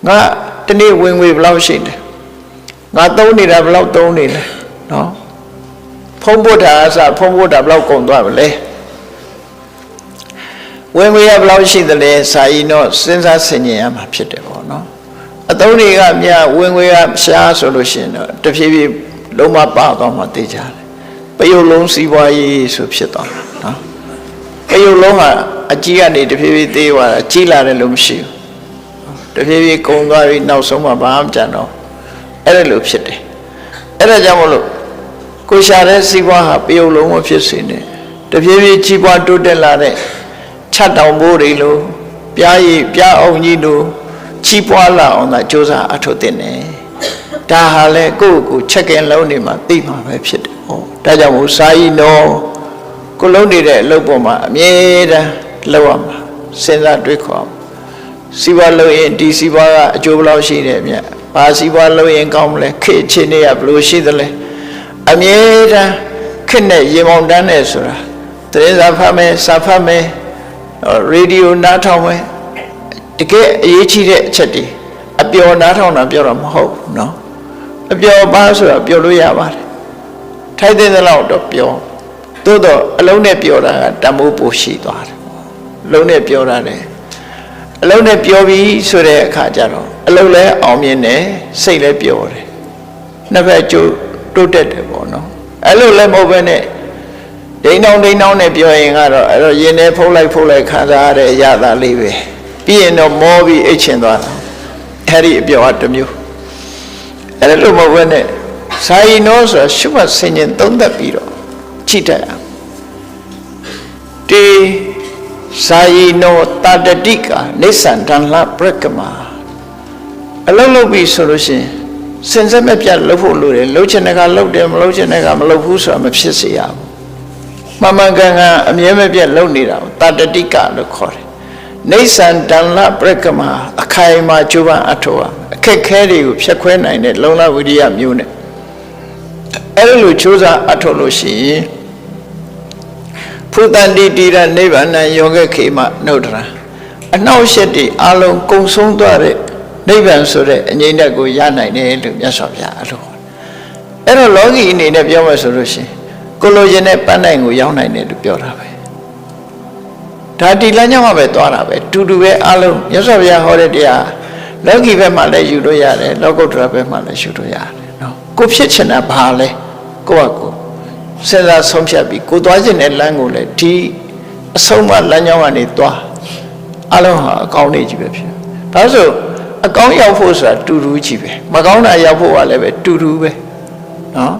ngã tên đi quên quên bao xịn ngã tấu đi ra bao tấu đi này nó phong bố thả sao phong bố thả bao còn toàn vậy quên quên bao xịn thì sai nó sinh ra sinh nhẹ mà biết được nó tấu đi gặp nhà quên quên xa số đồ xịn nó tập khi lúc mà bảo con mà tê cha bây giờ luôn xí vai số biết đó bây giờ lúc à chỉ anh đi tập khi tê và chỉ là để luôn xíu tập khi con cái nào sống mà bám chặt nóအဲ့ဒါလို့ဖြစ်တယ်အဲ့ဒါကြောင့်မလို့ကိုရှာတဲ့စီးပွားဟာပျော်လုံးမဖြစ်စေနဲ့တဖြည်းဖြည်းကြီးပွားတိုးတက်လာတဲ့ခြတ်တောင်ဘိုးတွေလိုပြားရည်ပြားအောင်ကြီးလိုကြီးပွားလာအောင်သာကြိုးစားအထောက်တင်တယ်ဒါဟာလေကိုယ့်ကိုချက်ကင်လုံးနေမှာသိမှာပဲဖြစ်တယ်ဟောဒါကြောင့်မို့စာရီနော်ကိုလုံးနေတဲ့အလုပ်ပေါ်မှာအမြဲတမ်းလုပ်ရမှာစဉ်းစားတွေးခေါ်စီးပွားလုပ်ရင်ဒီစီးပွားကအကျိုးဘယ်လောက်ရှိတယ်မြတ်ဘာစီပွားလို့ရင်ကောင်းမလဲခေတ်ချင်းတွေကဘလို့ရှိသလဲအမြဲတမ်းခေတ်နဲ့ရေမောင်တန်းနဲ့ဆိုတာသတင်းစာဖတ်မယ်စာဖတ်မယ်ရေဒီယိုနားထောင်မယ်တကယ်အရေးကြီးတဲ့အချက်တွေအပျော်နားထောင်တာပြောတာမဟုတ်ဘူးเนาะအပျော်ပါဆိုတာပြောလို့ရပါတယ်ထိုက်တဲ့လောက်တော့ပြောသို့တော့အလုံးနဲ့ပြောတာကတမိုးပိုရှိသွားတယ်အလုံးနဲ့ပြောတာလေအလုံးနဲ့ပြောပြီးဆိုတဲ့အခါကျတော့အလုံးလဲအောင်မြင်တယ်စိတ်လဲပျော်တယ်နှစ်ဖက်ကျိုးတိုးတက်တယ်ပေါ့နော်အဲ့လိုလဲမဟုတ်ဘဲနဲ့ဒိန်းတောင်းနဲ့ပြောရင်ကတော့အဲ့တော့ရင်ထဲဖုတ်လိုက်ခံစားရတဲ့အရာသားလေးပဲပြီးရင်တော့မောပြီးအိတ်ချင်သွားတာအဲ့ဒီအပျော်အတစ်မျိုးအဲ့လိုမဟုတ်ဘဲနဲ့စာရီနောဆိုတာရှုမှတ်ဆင်ခြင်သုံးသပ်ပြီးတော့ကြည့်တတ်ရတေစာရီနောတာတတိကာနိစ္စံတန်လှပရကမာအလုံးလုံးပြီဆိုလို့ရှိရင်စင်စက်မပြတ်လှုပ်ဖို့လိုတယ်လှုပ်ချင်တဲ့ကလှုပ်တယ်မလှုပ်ချင်တဲ့ကမလှုပ်ဘူးဆိုတာမဖြစ်စေရဘူးမှန်မှန်ကန်ကန်အမြဲမပြတ်လှုပ်နေတာကိုတာတတိကာလို့ခေါ်တယ်နိစ္စံတန်လှပရကမာအခိုင်အမာကြိုးပမ်းအထောက်အခက်ခဲတွေကိုဖျက်ခွဲနိုင်တဲ့လုံလဝိရိယမျိုးနဲ့အဲ့လိုကြိုးစားအထောက်လို့ရှိရင်ဖုတန်တိတိရနိဗ္ဗာန်ယောဂခေမနှုတ်တရာအနှောက်အယှက်တွေအလုံးကုံဆုံးသွားတဲ့နိဗ္ဗာန်ဆိုတဲ့အငြိမ့်တက်ကိုရနိုင်တယ်လို့မြတ်စွာဘုရားအလိုအဲ့တော့လောကီအနေနဲ့ပြောမှဆိုလို့ရှိရင်ကိုလိုချင်တဲ့ပန်းနိုင်ကိုရောက်နိုင်တယ်လို့ပြောတာပဲဒါဒီလမ်းကြောင်းမှာပဲသွားတာပဲတူတူပဲအလုံးမြတ်စွာဘုရားဟောတဲ့တရားလောကီဘက်မှာလည်းယူလို့ရတယ်လောကုတ္တရာဘက်မှာလည်းယူလို့ရတယ်နော်ကိုဖြစ်ချင်တာဘာလဲကိုယ့်ကိုစဉ်းစားဆုံးဖြတ်ပြီးကိုသွားခြင်းတဲ့လမ်းကိုလည်းဒီအဆုံးမလမ်းကြောင်းကနေသွားအလုံးဟာအကောင်းလေးကြီးပဲဖြစ်ဒါဆိုအကောင်းရောက်ဖို့ဆိုတာတူတူကြီးပဲမကောင်းတာရောက်ဖို့ကလည်းပဲတူတူပဲနော်